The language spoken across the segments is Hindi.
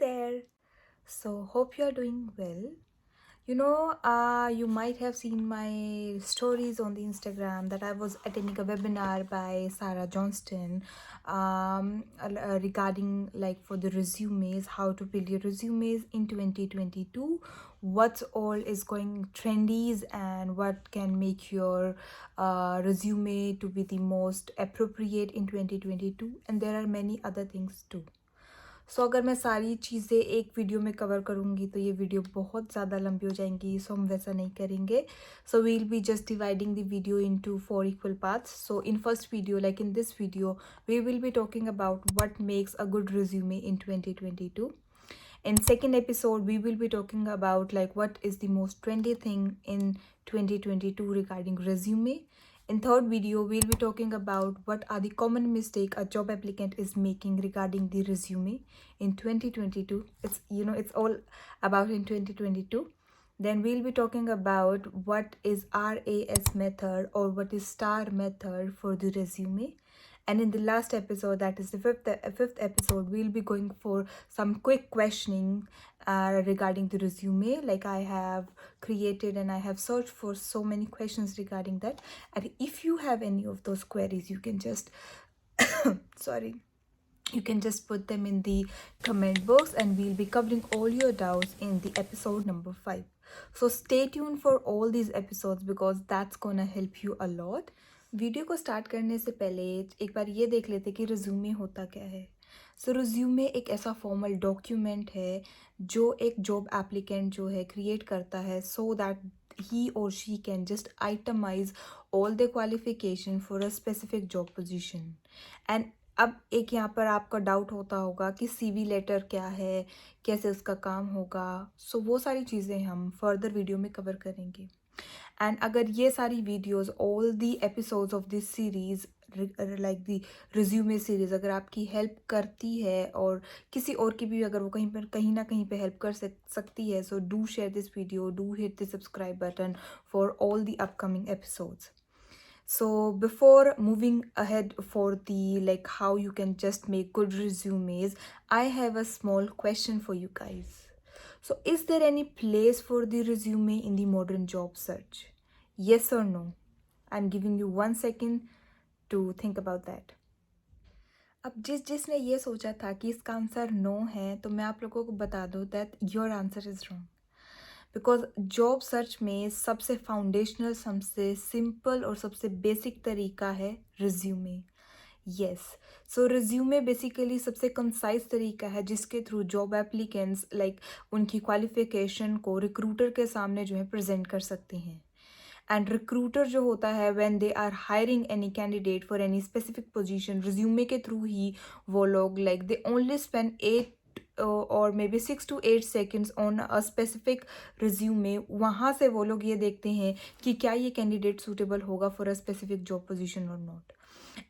there. So, hope you're doing well. You might have seen my stories on the Instagram that I was attending a webinar by Sarah Johnston regarding like for the resumes, how to build your resumes in 2022, what all is going trendies and what can make your resume to be the most appropriate in 2022, and there are many other things too. सो अगर मैं सारी चीज़ें एक वीडियो में कवर करूँगी तो ये वीडियो बहुत ज़्यादा लंबी हो जाएंगी, सो हम वैसा नहीं करेंगे. So we will be just dividing the video into 4 equal parts. So in first video, like in this video, we will be talking about what makes a good resume in 2022. In second episode, we will be talking about like what is the most trendy thing in 2022 regarding resume. In third video, we'll be talking about what are the common mistake a job applicant is making regarding the resume in 2022. It's all about in 2022. Then we'll be talking about what is RAS method or what is STAR method for the resume. And in the last episode, that is the fifth episode, we'll be going for some quick questioning regarding the resume. Like I have created and I have searched for so many questions regarding that. And if you have any of those queries, you can just sorry, you can just put them in the comment box and we'll be covering all your doubts in the episode number 5. So stay tuned for all these episodes because that's gonna help you a lot. Video को स्टार्ट करने से पहले एक बार ये देख लेते कि रिज्यूमे होता क्या है. सो रिज्यूमे एक ऐसा फॉर्मल डॉक्यूमेंट है जो एक जॉब एप्लीकेंट जो है क्रिएट करता है so that he or she can just itemize all the qualification for a specific job position. And अब एक यहाँ पर आपका डाउट होता होगा कि सीवी लेटर क्या है, कैसे उसका काम होगा. सो वो सारी चीज़ें हम फर्दर वीडियो में कवर करेंगे. एंड अगर ये सारी videos all the episodes of this series like the resume series अगर आपकी हेल्प करती है और किसी और की भी अगर वो कहीं ना कहीं पे हेल्प कर सकती है, so do share this video, do hit the subscribe button for all the upcoming episodes. So before moving ahead for the like how you can just make good resumes, I have a small question for you guys. So is there any place for the resume in the modern job search? Yes or no? I'm giving you 1 second to think about that. अब जिसने ये सोचा था कि इसका आंसर नो है तो मैं आप लोगों को बता दूँ that your answer is wrong. Because job search में सबसे फाउंडेशनल, सबसे सिंपल और सबसे बेसिक तरीका है रिज्यूमे. यस, सो रिज्यूमे बेसिकली सबसे कंसाइज तरीका है जिसके थ्रू जॉब एप्लीकेंट्स लाइक उनकी क्वालिफिकेशन को रिक्रूटर के सामने जो है प्रेजेंट कर सकते हैं. एंड रिक्रूटर जो होता है when they are hiring any candidate for any specific position, resume के थ्रू ही वो लोग लाइक दे ओनली स्पेंड 8 और maybe 6 to 8 seconds on a specific resume. वहाँ से वो लोग ये देखते हैं कि क्या ये कैंडिडेट सूटेबल होगा for a specific job position और नॉट.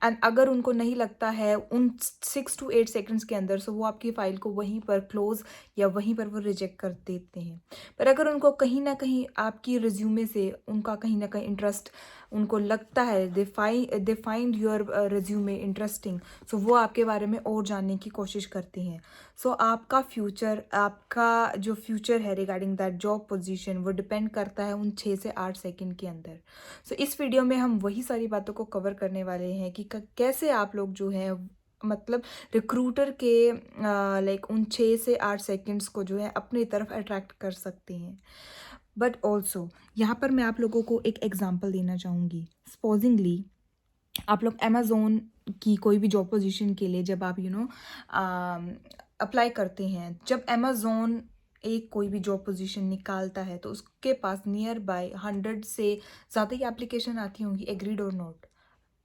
एंड अगर उनको नहीं लगता है उन 6 to 8 seconds के अंदर, सो वो आपकी फ़ाइल को वहीं पर क्लोज या वहीं पर वो रिजेक्ट कर देते हैं. पर अगर उनको कहीं ना कहीं आपकी रिज्यूमे से उनका कहीं ना कहीं इंटरेस्ट उनको लगता है, they find your resume interesting, so वो आपके बारे में और जानने की कोशिश करते हैं. सो आपका जो फ्यूचर है रिगार्डिंग दैट जॉब पोजीशन वो डिपेंड करता है उन 6 से 8 सेकंड के अंदर. सो इस वीडियो में हम वही सारी बातों को कवर करने वाले हैं कि कैसे आप लोग जो है मतलब रिक्रूटर के लाइक उन 6 से 8 सेकंड्स को जो है अपनी तरफ अट्रैक्ट कर सकते हैं. बट ऑल्सो यहाँ पर मैं आप लोगों को एक एग्जांपल देना चाहूँगी. सपोजिंगली आप लोग अमेज़ोन की कोई भी जॉब पोजीशन के लिए जब आप अप्लाई करते हैं, जब अमेज़ोन एक कोई भी जॉब पोजीशन निकालता है तो उसके पास नियर बाय 100 से ज़्यादा ही एप्लीकेशन आती होंगी. एग्रीड और नॉट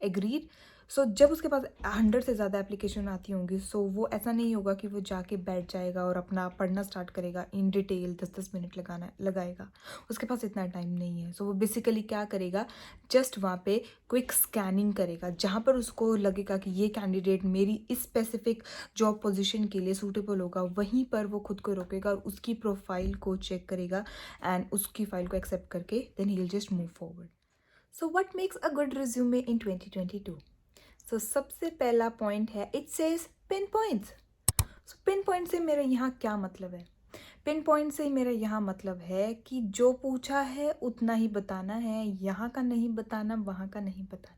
एग्रीड? सो जब उसके पास 100 से ज़्यादा एप्लीकेशन आती होंगी, सो वो ऐसा नहीं होगा कि वो जाके बैठ जाएगा और अपना पढ़ना स्टार्ट करेगा इन डिटेल 10-10 मिनट लगाएगा. उसके पास इतना टाइम नहीं है. सो वो बेसिकली क्या करेगा, जस्ट वहाँ पे क्विक स्कैनिंग करेगा. जहाँ पर उसको लगेगा कि ये कैंडिडेट मेरी इस स्पेसिफिक जॉब पोजीशन के लिए सूटेबल होगा, वहीं पर वो खुद को रोकेगा और उसकी प्रोफाइल को चेक करेगा एंड उसकी फाइल को एक्सेप्ट करके then he will just move forward. So what makes a good resume in 2022? So सबसे पहला पॉइंट है it says pinpoints. So pinpoint से मेरा यहाँ क्या मतलब है? पिन पॉइंट से मेरा यहाँ मतलब है कि जो पूछा है उतना ही बताना है, यहाँ का नहीं बताना, वहाँ का नहीं बताना।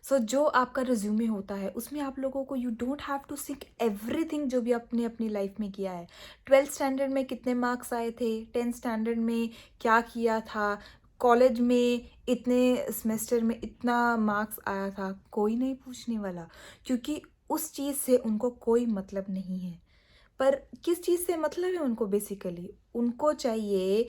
सो जो आपका रिज्यूमे होता है उसमें आप लोगों को you don't have to seek everything जो भी आपने अपनी लाइफ में किया है। 12th स्टैंडर्ड में कितने मार्क्स आए थे, 10th स्टैंडर्ड में क्या किया था, कॉलेज में इतने सेमेस्टर में इतना मार्क्स आया था, कोई नहीं पूछने वाला, क्योंकि उस चीज़ से उनको कोई मतलब नहीं है। पर किस चीज़ से मतलब है उनको? बेसिकली उनको चाहिए,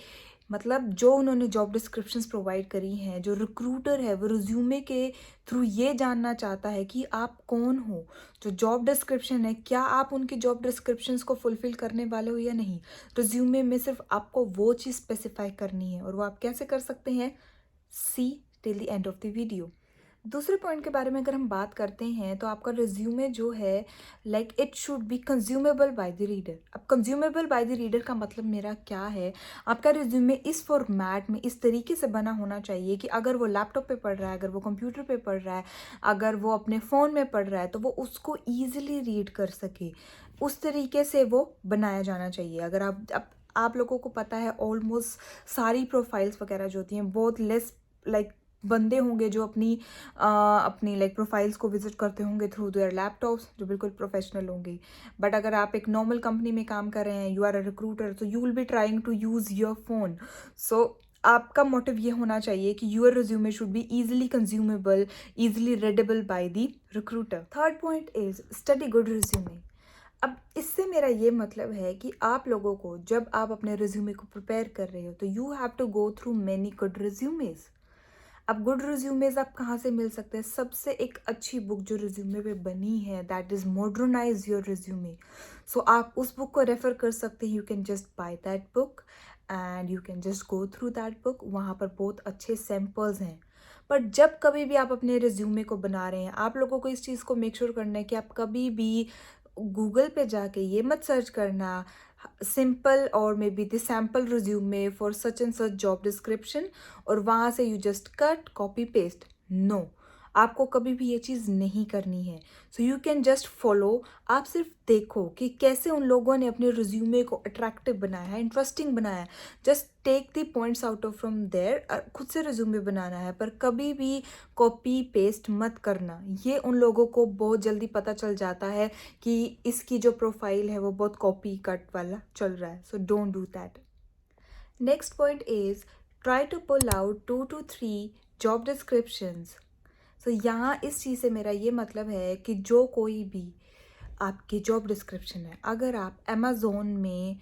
मतलब जो उन्होंने जॉब डिस्क्रिप्शंस प्रोवाइड करी हैं, जो रिक्रूटर है वो रिज्यूमे के थ्रू ये जानना चाहता है कि आप कौन हो। जो जॉब डिस्क्रिप्शन है, क्या आप उनकी जॉब डिस्क्रिप्शंस को फुलफिल करने वाले हो या नहीं। रिज्यूमे में सिर्फ आपको वो चीज़ स्पेसिफाई करनी है, और वो आप कैसे कर सकते हैं? See till the end of the video. दूसरे पॉइंट के बारे में अगर हम बात करते हैं तो आपका रिज्यूमे जो है, like it should be consumable by the reader. अब कंज्यूमेबल बाय द रीडर का मतलब मेरा क्या है? आपका रिज्यूमे इस फॉर्मेट में इस तरीके से बना होना चाहिए कि अगर वो लैपटॉप पे पढ़ रहा है, अगर वो कंप्यूटर पे पढ़ रहा है, अगर वो अपने फ़ोन में पढ़ रहा है, तो वो उसको ईजिली रीड कर सके। उस तरीके से वो बनाया जाना चाहिए। अगर आप लोगों को पता है ऑलमोस्ट सारी प्रोफाइल्स वगैरह जो होती हैं, बहुत लेस लाइक बंदे होंगे जो अपनी लाइक प्रोफाइल्स को विजिट करते होंगे थ्रू देयर लैपटॉप्स, जो बिल्कुल प्रोफेशनल होंगे। बट अगर आप एक नॉर्मल कंपनी में काम कर रहे हैं, यू आर अ रिक्रूटर, तो you will be trying to use your phone. So आपका मोटिव ये होना चाहिए कि your resume should be easily consumable, easily readable by the recruiter. Third point is study good resume. अब इससे मेरा ये मतलब है कि आप लोगों को जब आप अपने रिज्यूमे को प्रिपेयर कर रहे हो तो you have to go through many good resumes. अब गुड रिज्यूमेज आप कहाँ से मिल सकते हैं? सबसे एक अच्छी बुक जो रिज्यूमे पे बनी है, that is modernise your resume. So आप उस बुक को रेफर कर सकते हैं। You can just buy that book and you can just go through that book. वहाँ पर बहुत अच्छे सैम्पल्स हैं। पर जब कभी भी आप अपने रिज्यूमे को बना रहे हैं, आप लोगों को इस चीज़ को मेक श्योर करना है कि आप कभी भी गूगल पे जाके ये मत सर्च करना सिंपल और maybe the sample resume for such and such job description, और वहाँ से you just cut copy paste. No, आपको कभी भी ये चीज़ नहीं करनी है। So you can just follow. आप सिर्फ देखो कि कैसे उन लोगों ने अपने रिज्यूमे को अट्रैक्टिव बनाया है, इंटरेस्टिंग बनाया है। Just take the points out of from there. खुद से रिज्यूमे बनाना है, पर कभी भी कॉपी पेस्ट मत करना। ये उन लोगों को बहुत जल्दी पता चल जाता है कि इसकी जो प्रोफाइल है वो बहुत कॉपी कट वाला चल रहा है। So don't do that. Next point is try to pull out 2 to 3 job descriptions. सो यहाँ इस चीज़ से मेरा ये मतलब है कि जो कोई भी आपकी जॉब डिस्क्रिप्शन है, अगर आप अमेज़ोन में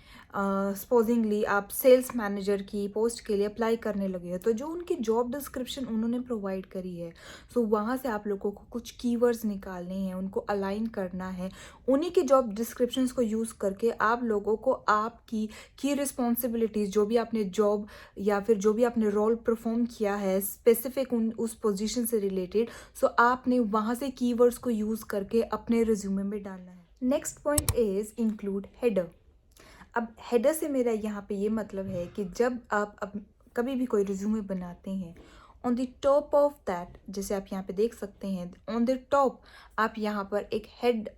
सपोजिंगली आप सेल्स मैनेजर की पोस्ट के लिए अप्लाई करने लगे हो, तो जो उनकी जॉब डिस्क्रिप्शन उन्होंने प्रोवाइड करी है, सो वहाँ से आप लोगों को कुछ कीवर्ड्स निकालने हैं, उनको अलाइन करना है। उन्हीं की जॉब डिस्क्रिप्शंस को यूज़ करके आप लोगों को आपकी की रिस्पॉन्सिबिलिटीज़, जो भी आपने जॉब या फिर जो भी आपने रोल परफॉर्म किया है स्पेसिफिक उस पोजीशन से रिलेटेड, सो आपने वहाँ से कीवर्ड्स को यूज़ करके अपने रिज्यूमे में डालना है। Next point is include header. अब हेडर से मेरा यहाँ पे ये मतलब है कि जब आप कभी भी कोई रिज्यूमे बनाते हैं, on the top of that, जैसे आप यहाँ पे देख सकते हैं, ऑन द टॉप आप यहाँ पर एक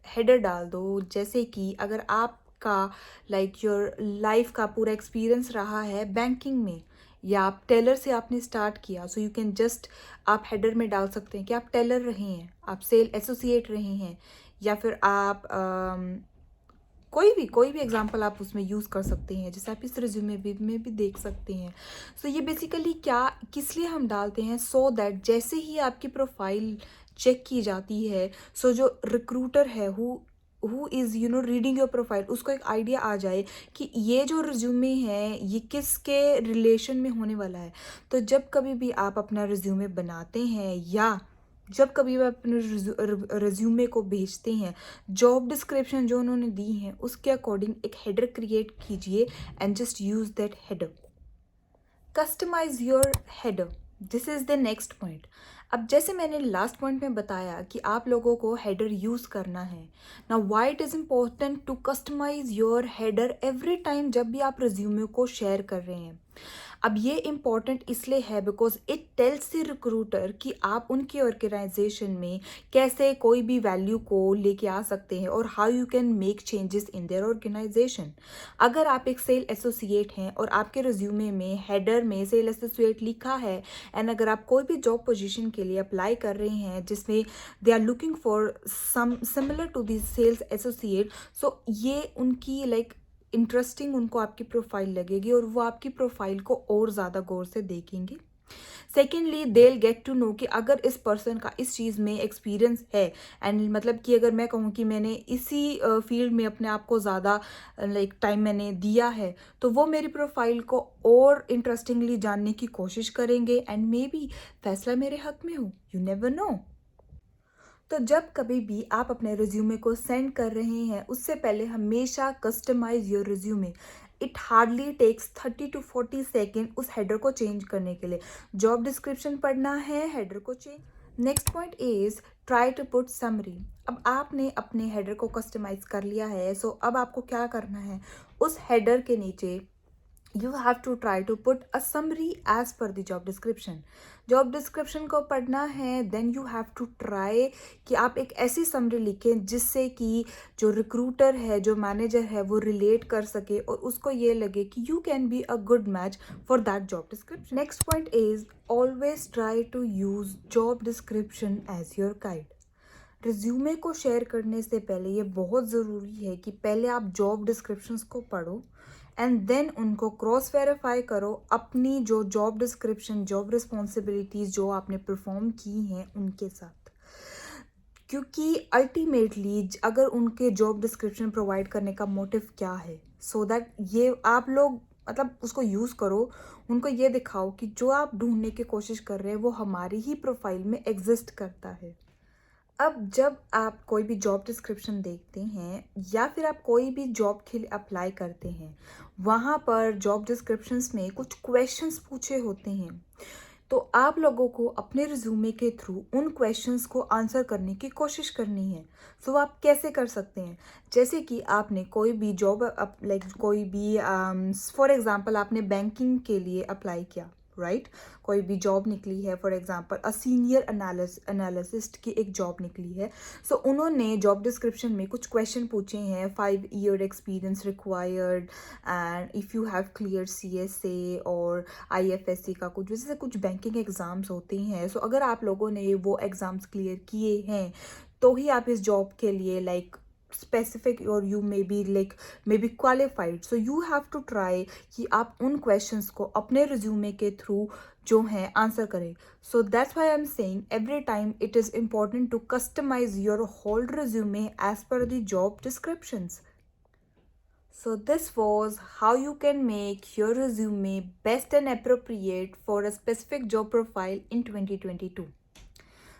हेडर डाल दो। जैसे कि अगर आपका लाइक योर लाइफ का पूरा एक्सपीरियंस रहा है बैंकिंग में, या आप टेलर से आपने स्टार्ट किया, सो यू कैन जस्ट आप हेडर में डाल सकते हैं कि आप टेलर रहे हैं, आप सेल एसोसिएट रहे हैं, या फिर आप कोई भी एग्जांपल आप उसमें यूज़ कर सकते हैं, जैसे आप इस रिज्यूमे में भी देख सकते हैं। सो ये बेसिकली क्या किस लिए हम डालते हैं? सो दैट जैसे ही आपकी प्रोफाइल चेक की जाती है, सो जो रिक्रूटर है who is reading your profile, उसको एक आइडिया आ जाए कि ये जो रिज्यूमे है ये किसके रिलेशन में होने वाला है। तो जब कभी भी आप अपना रिज्यूमे बनाते हैं, या जब कभी भी अपने रिज्यूमे को भेजते हैं, जॉब डिस्क्रिप्शन जो उन्होंने दी है उसके अकॉर्डिंग एक हेडर क्रिएट कीजिए and just use that header. Customise your header, this is the next point. अब जैसे मैंने लास्ट पॉइंट में बताया कि आप लोगों को हेडर यूज़ करना है। Now why it is important to customise your header every time जब भी आप रिज्यूमे को शेयर कर रहे हैं। अब ये इम्पॉर्टेंट इसलिए है because it tells the recruiter कि आप उनकी ऑर्गेनाइजेशन में कैसे कोई भी वैल्यू को लेके आ सकते हैं और how you can make changes in their organisation. अगर आप एक सेल एसोसिएट हैं और आपके रिज्यूमे में हेडर में सेल एसोसिएट लिखा है एंड अगर आप कोई भी जॉब पोजीशन के लिए अप्लाई कर रहे हैं जिसमें they are looking for some similar to this sales associate, so ये उनकी लाइक इंटरेस्टिंग उनको आपकी प्रोफाइल लगेगी और वो आपकी प्रोफाइल को और ज़्यादा गौर से देखेंगे। Secondly they get to know कि अगर इस पर्सन का इस चीज़ में एक्सपीरियंस है एंड मतलब कि अगर मैं कहूँ कि मैंने इसी फील्ड में अपने आप को ज़्यादा लाइक टाइम मैंने दिया है तो वो मेरी प्रोफाइल को और इंटरेस्टिंगली जानने की कोशिश करेंगे एंड मे बी फैसला मेरे हक में हो, यू नेवर नो। तो जब कभी भी आप अपने रिज्यूमे को सेंड कर रहे हैं उससे पहले हमेशा customise your resume. It hardly takes 30 to 40 second उस हेडर को चेंज करने के लिए। जॉब डिस्क्रिप्शन पढ़ना है, हेडर को change. Next point is try to put summary. अब आपने अपने हेडर को कस्टमाइज कर लिया है, सो अब आपको क्या करना है, उस हेडर के नीचे you have to try to put a summary as per the job description। Job description को पढ़ना है, then you have to try कि आप एक ऐसी समरी लिखें जिससे कि जो रिक्रूटर है, जो मैनेजर है, वो रिलेट कर सके और उसको ये लगे कि you can be a good match for that job description. Next point is always try to use job description as your guide. Resume को शेयर करने से पहले ये बहुत ज़रूरी है कि पहले आप जॉब डिस्क्रिप्शंस को पढ़ो एंड देन उनको क्रॉस वेरीफाई करो अपनी जो जॉब डिस्क्रिप्शन, जॉब रिस्पॉन्सिबिलिटीज़ जो आपने परफॉर्म की हैं उनके साथ। क्योंकि अल्टीमेटली अगर उनके जॉब डिस्क्रिप्शन प्रोवाइड करने का मोटिव क्या है, सो दैट ये आप लोग मतलब उसको यूज़ करो, उनको ये दिखाओ कि जो आप ढूंढने की कोशिश कर रहे हैं वो हमारी ही प्रोफाइल में एग्जिस्ट करता है। अब जब आप कोई भी जॉब डिस्क्रिप्शन देखते हैं या फिर आप कोई भी जॉब के लिए अप्लाई करते हैं, वहाँ पर जॉब डिस्क्रिप्शंस में कुछ क्वेश्चंस पूछे होते हैं, तो आप लोगों को अपने रिज्यूमे के थ्रू उन क्वेश्चंस को आंसर करने की कोशिश करनी है। सो आप कैसे कर सकते हैं, जैसे कि आपने कोई भी जॉब लाइक कोई भी फॉर एग्जांपल आपने बैंकिंग के लिए अप्लाई किया, राइट? कोई भी जॉब निकली है, for example a senior analyst की एक जॉब निकली है। सो उन्होंने जॉब डिस्क्रिप्शन में कुछ क्वेश्चन पूछे हैं, 5 year experience required and if you have clear CSA और IFSC का कुछ जैसे कुछ बैंकिंग एग्ज़ाम्स होते हैं। सो अगर आप लोगों ने वो एग्ज़ाम्स क्लियर किए हैं तो ही आप इस जॉब के लिए like specific or you may be qualified। so you have to try कि आप उन questions को अपने resume के through जो हैं आंसर करें। so that's why I'm saying every time it is important to customize your whole resume as per the job descriptions। So this was how you can make your resume best and appropriate for a specific job profile in 2022।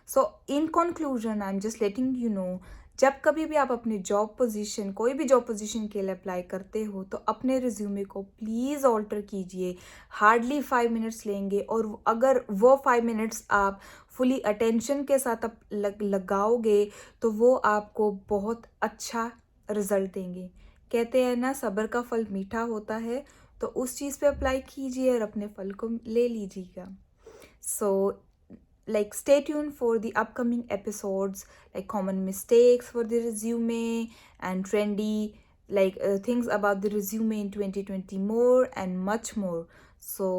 So in conclusion I am just letting you know, जब कभी भी आप अपनी जॉब पोजीशन, कोई भी जॉब पोजीशन के लिए अप्लाई करते हो तो अपने रिज्यूमे को प्लीज़ ऑल्टर कीजिए। हार्डली 5 मिनट्स लेंगे और अगर वो 5 मिनट्स आप फुली अटेंशन के साथ आप लगाओगे तो वो आपको बहुत अच्छा रिजल्ट देंगे। कहते हैं ना, सब्र का फल मीठा होता है, तो उस चीज़ पे अप्लाई कीजिए और अपने फल को ले लीजिएगा। सो like stay tuned for the upcoming episodes like common mistakes for the resume and trendy things about the resume in 2020 more and much more। so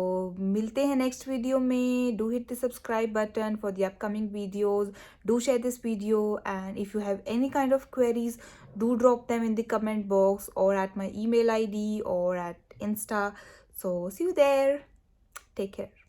milte hain next video mein, do hit the subscribe button for the upcoming videos, do share this video and if you have any kind of queries do drop them in the comment box or at my email ID or at Insta। so see you there, take care।